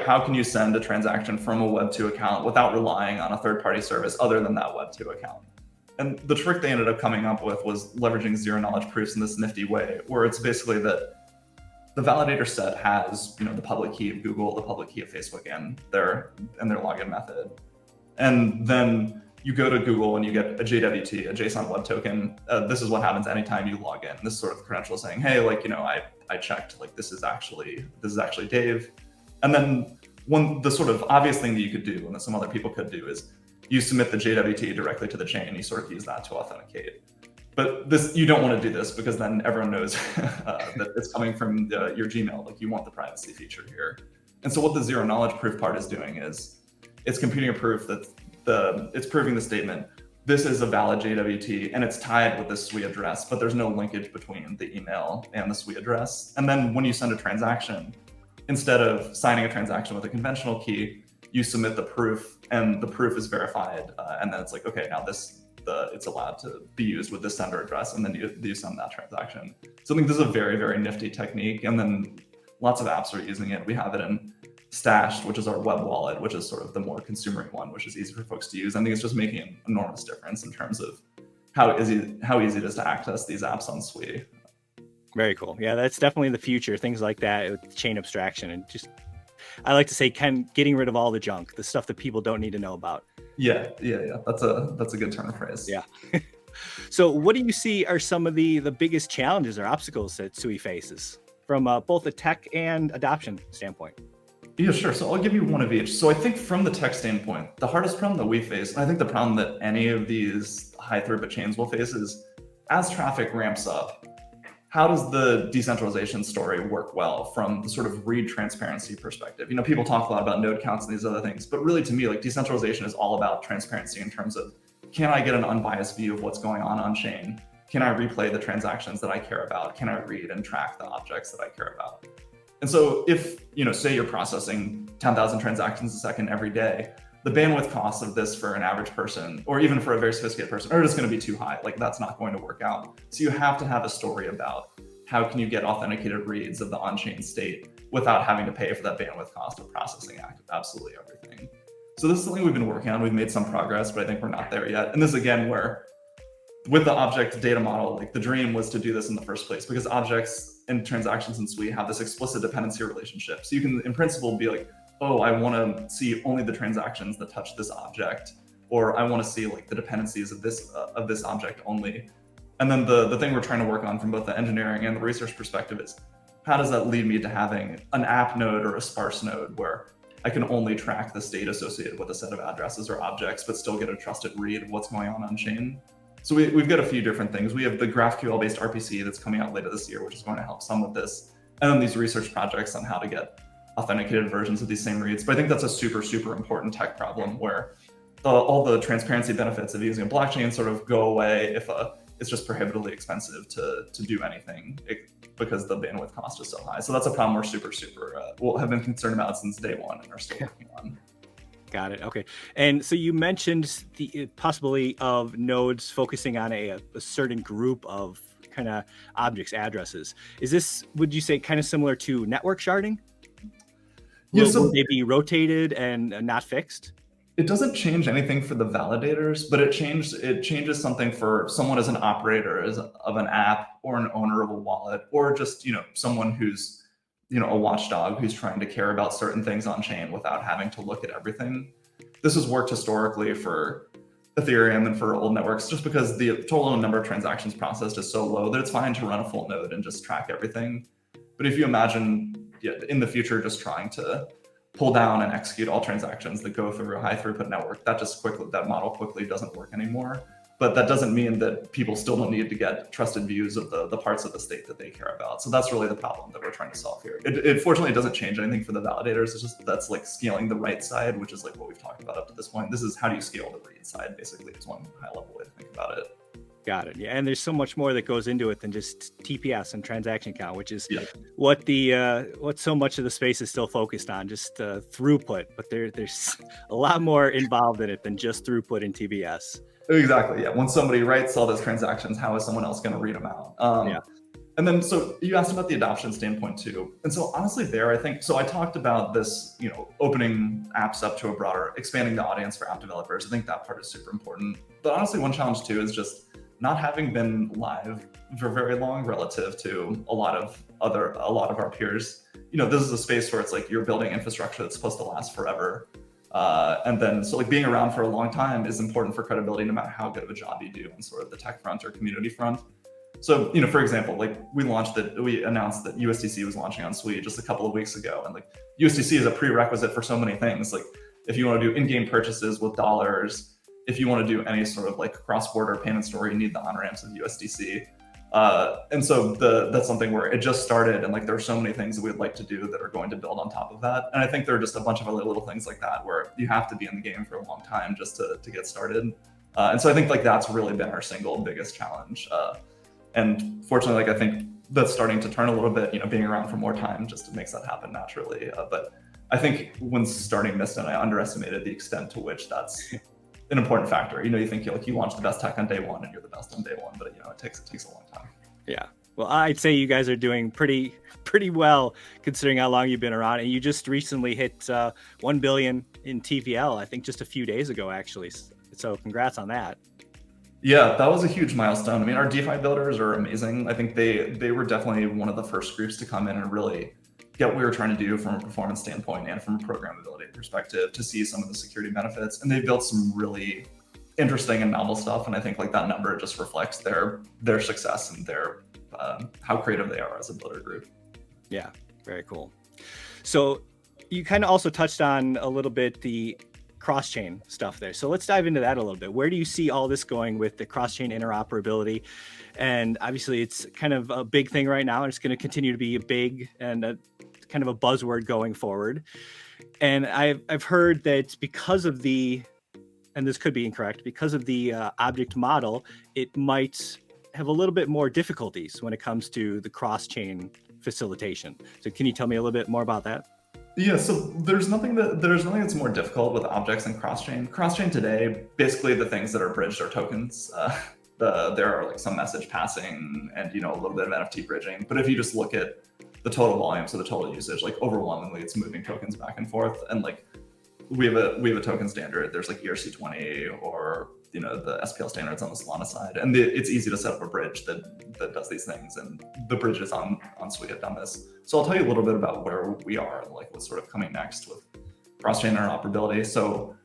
how can you send a transaction from a Web2 account without relying on a third-party service other than that Web2 account? And the trick they ended up coming up with was leveraging zero-knowledge proofs in this nifty way, where it's basically that the validator set has, the public key of Google, the public key of Facebook, and their login method. And then you go to Google and you get a JWT, a JSON Web Token. This is what happens anytime you log in. This is sort of the credential saying, hey, I checked, this is actually Dave. And then the sort of obvious thing that you could do, and that some other people could do, is you submit the JWT directly to the chain. You sort of use that to authenticate. But you don't want to do this, because then everyone knows that it's coming from your Gmail. You want the privacy feature here. And so what the zero knowledge proof part is doing is it's computing a proof that it's proving the statement, this is a valid JWT, and it's tied with this SUI address, but there's no linkage between the email and the SUI address. And then when you send a transaction, instead of signing a transaction with a conventional key, you submit the proof, and the proof is verified. And then it's okay, now it's allowed to be used with this sender address, and then you send that transaction. So I think this is a very, very nifty technique. And then lots of apps are using it. We have it in Stashed, which is our web wallet, which is sort of the more consumer one, which is easy for folks to use. I think it's just making an enormous difference in terms of how easy it is to access these apps on SUI. Very cool. Yeah, that's definitely the future. Things like that with chain abstraction, and just, I like to say, getting rid of all the junk, the stuff that people don't need to know about. Yeah. That's a good turn of phrase. Yeah. So what do you see are some of the biggest challenges or obstacles that SUI faces from both a tech and adoption standpoint? Yeah, sure. So I'll give you one of each. So I think from the tech standpoint, the hardest problem that we face, and I think the problem that any of these high throughput chains will face, is as traffic ramps up, how does the decentralization story work well from the sort of read transparency perspective? People talk a lot about node counts and these other things, but really to me, decentralization is all about transparency in terms of, can I get an unbiased view of what's going on chain? Can I replay the transactions that I care about? Can I read and track the objects that I care about? And so if, say you're processing 10,000 transactions a second every day, the bandwidth costs of this for an average person, or even for a very sophisticated person, are just going to be too high. That's not going to work out. So you have to have a story about how can you get authenticated reads of the on-chain state without having to pay for that bandwidth cost of processing absolutely everything. So this is something we've been working on. We've made some progress, but I think we're not there yet. And this is again where, with the object data model, the dream was to do this in the first place, because objects and transactions in SUI have this explicit dependency relationship. So you can, in principle, be oh, I want to see only the transactions that touch this object, or I want to see the dependencies of this object only. And then the thing we're trying to work on from both the engineering and the research perspective is, how does that lead me to having an app node or a sparse node where I can only track the state associated with a set of addresses or objects, but still get a trusted read of what's going on chain? So we've got a few different things. We have the GraphQL-based RPC that's coming out later this year, which is going to help some with this. And then these research projects on how to get authenticated versions of these same reads. But I think that's a super, super important tech problem where all the transparency benefits of using a blockchain sort of go away if it's just prohibitively expensive to do anything because the bandwidth cost is so high. So that's a problem we're super, have been concerned about since day one and are still working on. Got it. Okay. And so you mentioned the possibility of nodes focusing on a certain group of kind of objects, addresses. Is this, would you say, kind of similar to network sharding? Will they be rotated and not fixed? It doesn't change anything for the validators, but it changes something for someone as an operator of an app or an owner of a wallet, or just someone who's a watchdog who's trying to care about certain things on chain without having to look at everything. This has worked historically for Ethereum and for old networks, just because the total number of transactions processed is so low that it's fine to run a full node and just track everything. But if you imagine in the future just trying to pull down and execute all transactions that go through a high throughput network, that model quickly doesn't work anymore. But that doesn't mean that people still don't need to get trusted views of the parts of the state that they care about. So that's really the problem that we're trying to solve here. It fortunately doesn't change anything for the validators. It's just that's like scaling the right side, which is like what we've talked about up to this point. This is how do you scale the read side, basically, is one high level way to think about it. Got it. Yeah, and there's so much more that goes into it than just TPS and transaction count, which is what so much of the space is still focused on, just throughput. But there's a lot more involved in it than just throughput and TPS. Exactly. Yeah. When somebody writes all those transactions, how is someone else going to read them out? And then, so you asked about the adoption standpoint too. And so honestly there, I think, so I talked about this, opening apps up to a broader, expanding the audience for app developers. I think that part is super important. But honestly, one challenge too is just not having been live for very long relative to a lot of our peers. This is a space where it's like you're building infrastructure that's supposed to last forever. And then, so like being around for a long time is important for credibility, no matter how good of a job you do on sort of the tech front or community front. So, for example, like we announced that USDC was launching on SUI just a couple of weeks ago. And like USDC is a prerequisite for so many things. Like if you want to do in-game purchases with dollars, if you want to do any sort of like cross-border payment store, you need the on-ramps of USDC. And so that's something where it just started, and like there are so many things that we'd like to do that are going to build on top of that. And I think there are just a bunch of other little things like that where you have to be in the game for a long time just to get started. And so I think like that's really been our single biggest challenge. And fortunately, like I think that's starting to turn a little bit, being around for more time just makes that happen naturally. But I think when starting Mysten, I underestimated the extent to which that's an important factor. You think you launch the best tech on day one and you're the best on day one, but it takes a long time. Yeah. Well, I'd say you guys are doing pretty well considering how long you've been around, and you just recently hit 1 billion in TVL, I think just a few days ago, actually. So congrats on that. Yeah, that was a huge milestone. I mean, our DeFi builders are amazing. I think they were definitely one of the first groups to come in and really get what we were trying to do from a performance standpoint and from a programmability perspective to see some of the security benefits. And they built some really interesting and novel stuff. And I think like that number just reflects their success and their how creative they are as a builder group. Yeah, very cool. So you kind of also touched on a little bit the cross-chain stuff there. So let's dive into that a little bit. Where do you see all this going with the cross-chain interoperability? And obviously it's kind of a big thing right now, and it's going to continue to be a big and a kind of a buzzword going forward. And I've heard that because of and this could be incorrect, because of the object model, it might have a little bit more difficulties when it comes to the cross-chain facilitation. So can you tell me a little bit more about that? Yeah, so there's nothing that's more difficult with objects than cross-chain. Cross-chain today, basically the things that are bridged are tokens. There are like some message passing and a little bit of NFT bridging. But if you just look at the total volume, so the total usage, like overwhelmingly it's moving tokens back and forth. And like we have a token standard. There's like ERC20 or the SPL standards on the Solana side, and it's easy to set up a bridge that does these things. And the bridges on SUI have done this. So I'll tell you a little bit about where we are and like what's sort of coming next with cross-chain interoperability. So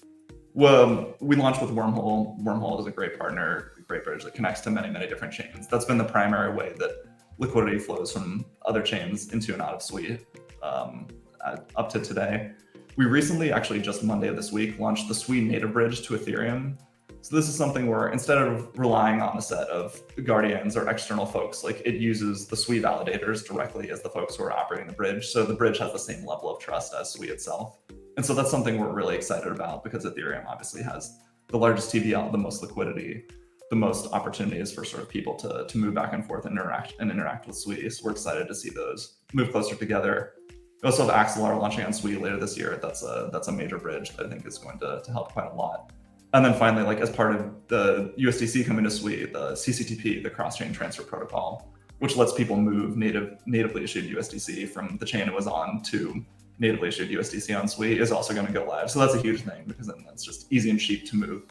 we launched with Wormhole. Wormhole is a great partner, a great bridge that connects to many, many different chains. That's been the primary way that liquidity flows from other chains into and out of SUI up to today. We recently, actually just Monday of this week, launched the SUI native bridge to Ethereum. So this is something where instead of relying on a set of guardians or external folks, like it uses the SUI validators directly as the folks who are operating the bridge. So the bridge has the same level of trust as SUI itself. And so that's something we're really excited about because Ethereum obviously has the largest TVL, the most liquidity, the most opportunities for sort of people to move back and forth and interact with SUI. So we're excited to see those move closer together. We also have Axelar launching on SUI later this year. That's a major bridge that I think is going to help quite a lot. And then finally, like as part of the USDC coming to SUI, the CCTP, the cross-chain transfer protocol, which lets people move natively issued USDC from the chain it was on to natively issued USDC on SUI, is also going to go live. So that's a huge thing because then it's just easy and cheap to move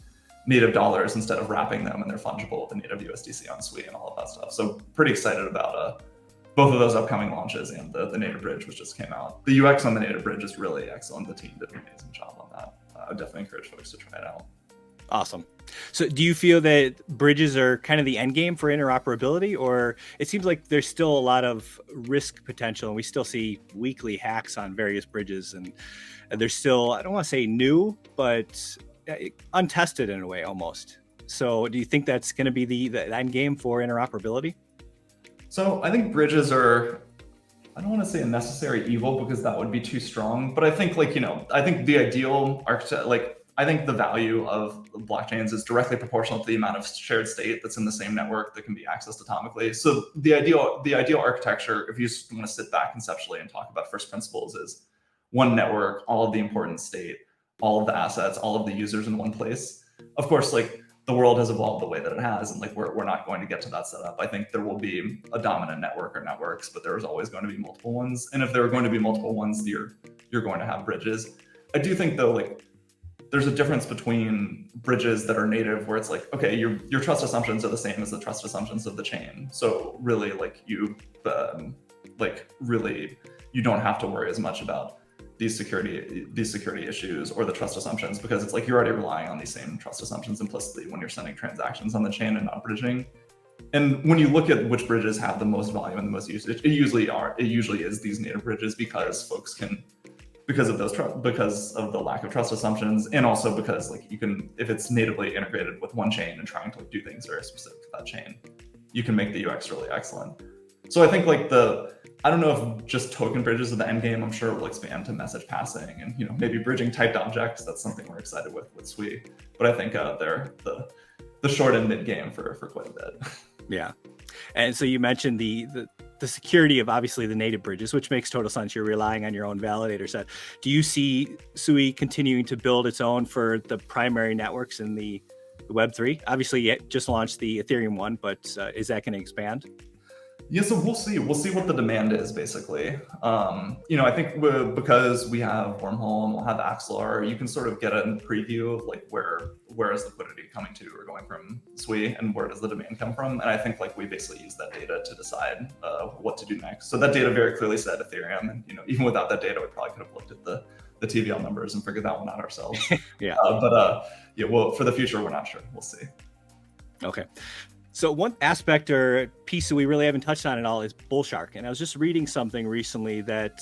native dollars instead of wrapping them, and they're fungible with the native USDC on SUI and all of that stuff. So pretty excited about both of those upcoming launches and the native bridge, which just came out. The UX on the native bridge is really excellent. The team did an amazing job on that. I would definitely encourage folks to try it out. Awesome. So do you feel that bridges are kind of the end game for interoperability, or it seems like there's still a lot of risk potential and we still see weekly hacks on various bridges, and they're still, I don't want to say new, but untested in a way almost. So do you think that's going to be the end game for interoperability? So I think bridges are, I don't want to say a necessary evil because that would be too strong, but I think I think the ideal architect, I think the value of blockchains is directly proportional to the amount of shared state that's in the same network that can be accessed atomically. So the ideal architecture, if you just want to sit back conceptually and talk about first principles, is one network, all of the important state, all of the assets, all of the users in one place. Of course, the world has evolved the way that it has, and we're not going to get to that setup. I think there will be a dominant network or networks, but there's always going to be multiple ones. And if there are going to be multiple ones, you're going to have bridges. I do think though, there's a difference between bridges that are native where it's okay, your trust assumptions are the same as the trust assumptions of the chain. So really you don't have to worry as much about these security issues or the trust assumptions because it's you're already relying on these same trust assumptions implicitly when you're sending transactions on the chain and not bridging. And when you look at which bridges have the most volume and the most usage, it usually is these native bridges because folks can, because of the lack of trust assumptions, and also because you can, if it's natively integrated with one chain and trying to do things very specific to that chain, you can make the UX really excellent. So I think I don't know if just token bridges are the end game. I'm sure it will expand to message passing and maybe bridging typed objects. That's something we're excited with SUI. But I think they're the short and mid game for quite a bit. Yeah, and so you mentioned the security of obviously the native bridges, which makes total sense. You're relying on your own validator set. Do you see SUI continuing to build its own for the primary networks in the Web3? Obviously, it just launched the Ethereum one, but is that going to expand? Yeah, so we'll see. We'll see what the demand is, basically. I think because we have Wormhole and we'll have Axelar, you can sort of get a preview of where is liquidity coming to or going from SUI and where does the demand come from. And I think we basically use that data to decide what to do next. So that data very clearly said Ethereum, and even without that data, we probably could have looked at the TVL numbers and figured that one out ourselves. Yeah. Well, for the future, we're not sure. We'll see. Okay. So one aspect or piece that we really haven't touched on at all is Bullshark. And I was just reading something recently that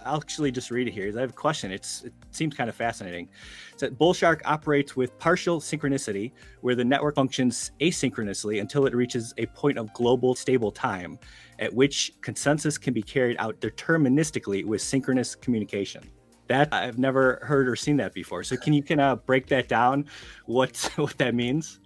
I'll actually just read it here. I have a question. It seems kind of fascinating. It's that Bullshark operates with partial synchronicity, where the network functions asynchronously until it reaches a point of global stable time, at which consensus can be carried out deterministically with synchronous communication. That I've never heard or seen that before. So can you break that down? What that means?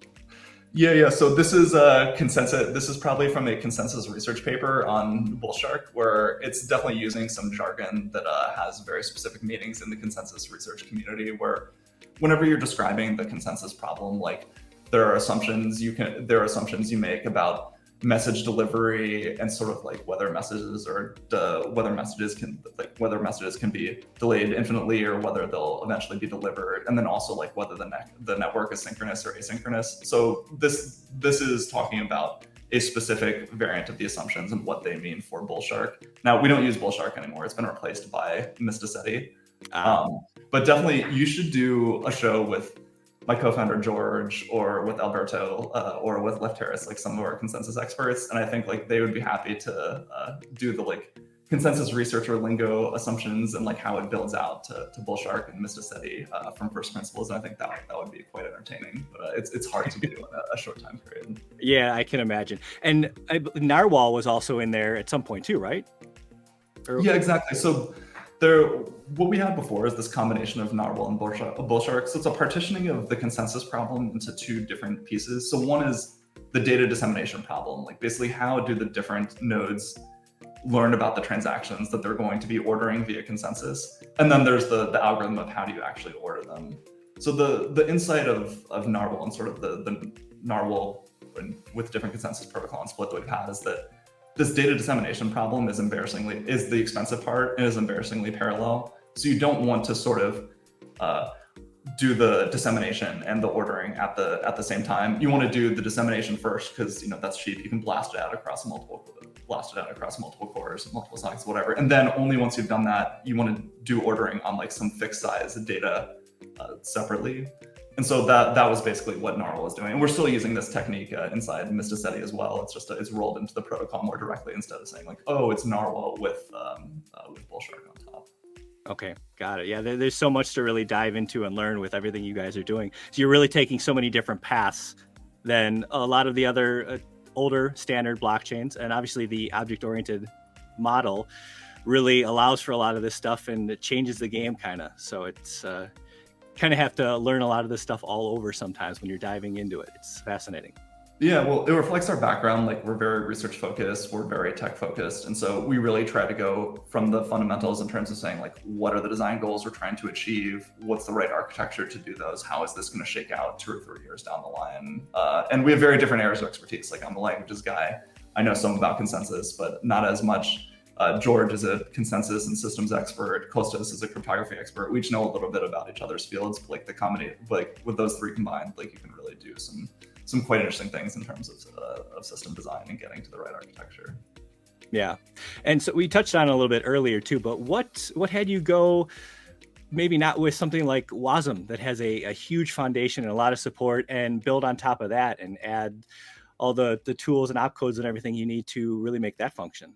Yeah. So this is consensus. This is probably from a consensus research paper on Bullshark, where it's definitely using some jargon that has very specific meanings in the consensus research community. Where whenever you're describing the consensus problem, there are assumptions you make about message delivery and sort of whether messages can be delayed infinitely or whether they'll eventually be delivered, and then also whether the network is synchronous or asynchronous. So this is talking about a specific variant of the assumptions and what they mean for Bullshark. Now we don't use Bullshark anymore; it's been replaced by Mysten. But definitely you should do a show with my co-founder George, or with Alberto, or with Left Harris, some of our consensus experts, and I think they would be happy to do the consensus researcher lingo assumptions and like how it builds out to Bullshark and Mysten from first principles. And I think that would be quite entertaining, but it's hard to do in a short time period. Yeah, I can imagine. And Narwhal was also in there at some point too, right? Yeah, exactly. So what we had before is this combination of Narwhal and Bullshark. So it's a partitioning of the consensus problem into two different pieces. So one is the data dissemination problem, like basically how do the different nodes learn about the transactions that they're going to be ordering via consensus. And then there's the algorithm of how do you actually order them. So the insight of Narwhal and sort of the Narwhal with different consensus protocol and split that we've had is that this data dissemination problem is the expensive part and is embarrassingly parallel. So you don't want to sort of do the dissemination and the ordering at the same time. You want to do the dissemination first because that's cheap. You can blast it out across multiple cores, multiple sockets, whatever. And then only once you've done that, you want to do ordering on like some fixed size data separately. And so that was basically what Narwhal was doing. And we're still using this technique inside Mysten as well. It's just it's rolled into the protocol more directly instead of saying like, oh, it's Narwhal with Bullshark on top. Okay, got it. Yeah, there's so much to really dive into and learn with everything you guys are doing. So you're really taking so many different paths than a lot of the other older standard blockchains. And obviously the object-oriented model really allows for a lot of this stuff and it changes the game kind of. So it's kind of have to learn a lot of this stuff all over sometimes when you're diving into it. It's fascinating. Yeah, well, it reflects our background. Like we're very research focused, we're very tech focused. And so we really try to go from the fundamentals in terms of saying like, what are the design goals we're trying to achieve? What's the right architecture to do those? How is this going to shake out 2 or 3 years down the line? And we have very different areas of expertise. Like I'm a languages guy. I know some about consensus, but not as much. George is a consensus and systems expert. Kostas is a cryptography expert. We each know a little bit about each other's fields, but like the combination, like with those 3 combined, like you can really do some quite interesting things in terms of system design and getting to the right architecture. Yeah, and so we touched on it a little bit earlier too, but what had you go maybe not with something like Wasm that has a huge foundation and a lot of support and build on top of that and add all the tools and opcodes and everything you need to really make that function?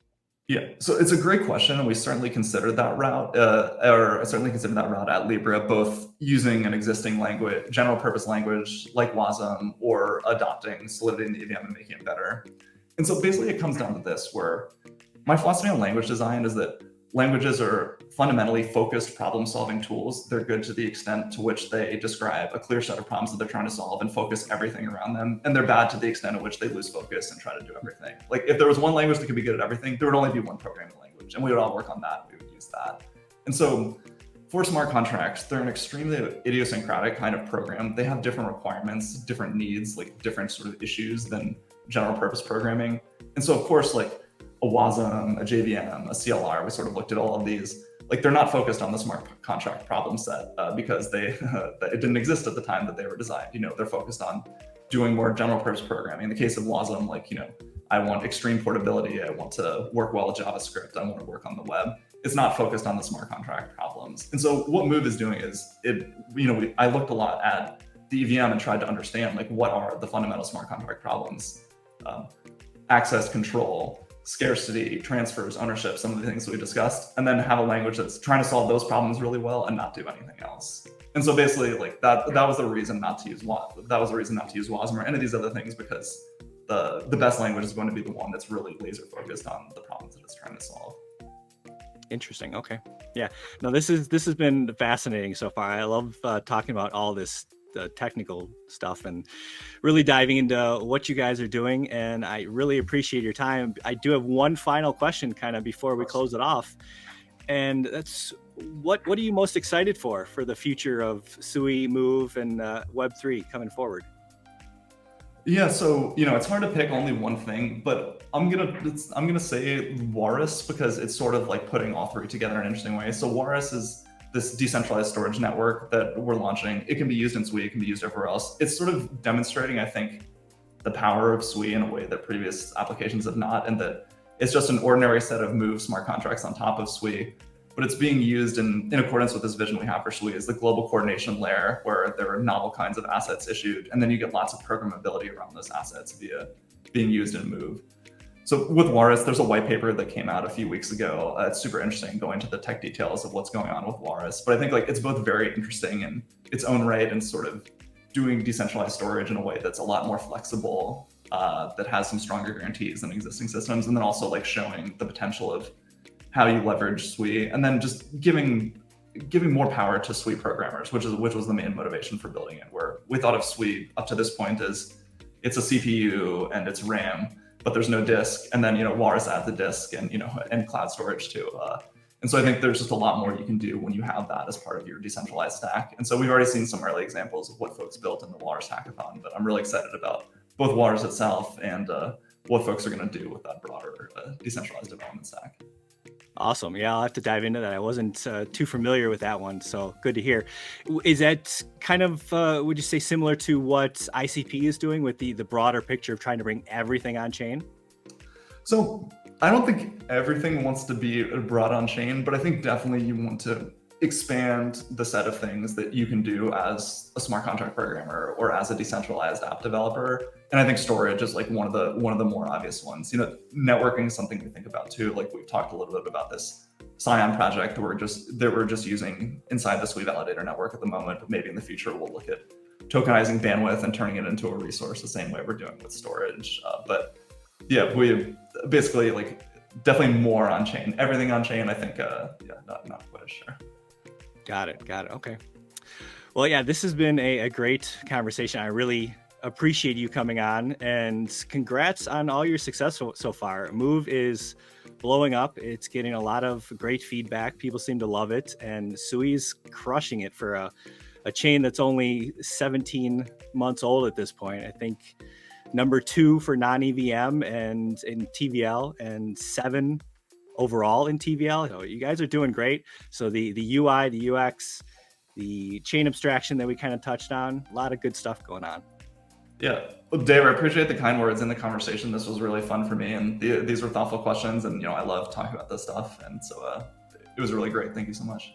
Yeah, so it's a great question, and we certainly considered that route, or certainly considered that route at Libra, both using an existing language, general purpose language like Wasm, or adopting Solidity in the EVM and making it better. And so basically it comes down to this, where my philosophy on language design is that languages are fundamentally focused problem-solving tools. They're good to the extent to which they describe a clear set of problems that they're trying to solve and focus everything around them. And they're bad to the extent at which they lose focus and try to do everything. Like if there was one language that could be good at everything, there would only be one programming language, and we would all work on that. We would use that. And so for smart contracts, they're an extremely idiosyncratic kind of program. They have different requirements, different needs, like different sort of issues than general purpose programming. And so of course, like a WASM, a JVM, a CLR, we sort of looked at all of these. Like they're not focused on the smart contract problem set because it didn't exist at the time that they were designed. They're focused on doing more general purpose programming. In the case of WASM, like, I want extreme portability. I want to work well with JavaScript. I want to work on the web. It's not focused on the smart contract problems. And so what Move is doing is I looked a lot at the EVM and tried to understand like what are the fundamental smart contract problems, access control, scarcity, transfers, ownership, some of the things that we discussed, and then have a language that's trying to solve those problems really well and not do anything else. And so basically like that was the reason not to use WASM or any of these other things, because the best language is going to be the one that's really laser focused on the problems that it's trying to solve. Interesting. Okay. Yeah. No, this has been fascinating so far. I love talking about all this the technical stuff and really diving into what you guys are doing. And I really appreciate your time. I do have one final question kind of before we close it off. And that's what are you most excited for the future of SUI, Move, and Web3 coming forward? Yeah, so it's hard to pick only one thing, but I'm gonna say Walrus because it's sort of like putting all 3 together in an interesting way. So Walrus is this decentralized storage network that we're launching. It can be used in SUI, it can be used everywhere else. It's sort of demonstrating, I think, the power of SUI in a way that previous applications have not, and that it's just an ordinary set of Move smart contracts on top of SUI, but it's being used in accordance with this vision we have for SUI as the global coordination layer where there are novel kinds of assets issued, and then you get lots of programmability around those assets via being used in Move. So with Walrus, there's a white paper that came out a few weeks ago. It's super interesting going into the tech details of what's going on with Walrus. But I think like it's both very interesting in its own right and sort of doing decentralized storage in a way that's a lot more flexible, that has some stronger guarantees than existing systems, and then also like showing the potential of how you leverage SUI, and then just giving more power to SUI programmers, which was the main motivation for building it. Where we thought of SUI up to this point as it's a CPU and it's RAM, but there's no disk, and then Walrus adds the disk and and cloud storage too. And so I think there's just a lot more you can do when you have that as part of your decentralized stack. And so we've already seen some early examples of what folks built in the Walrus hackathon, but I'm really excited about both Walrus itself and what folks are going to do with that broader decentralized development stack. Awesome. Yeah, I'll have to dive into that. I wasn't too familiar with that one, so good to hear. Is that kind of, would you say, similar to what ICP is doing with the broader picture of trying to bring everything on chain? So I don't think everything wants to be brought on chain, but I think definitely you want to expand the set of things that you can do as a smart contract programmer or as a decentralized app developer. And I think storage is like one of the more obvious ones. Networking is something we think about too. Like we've talked a little bit about this Scion project that we're just using inside the SUI validator network at the moment, but maybe in the future we'll look at tokenizing bandwidth and turning it into a resource the same way we're doing with storage. But yeah, we basically like definitely more on chain. Everything on chain, I think, not quite as sure. Got it. Okay. Well, yeah, this has been a great conversation. I really appreciate you coming on, and congrats on all your success so far. Move is blowing up. It's getting a lot of great feedback. People seem to love it, and SUI's crushing it for a chain that's only 17 months old at this point. I think number 2 for non-EVM and in TVL, and 7 overall in TVL. So you guys are doing great. So the UI, the UX, the chain abstraction that we kind of touched on, a lot of good stuff going on. Yeah, well, Dave, I appreciate the kind words in the conversation. This was really fun for me, and these were thoughtful questions, and I love talking about this stuff, and so it was really great. Thank you so much.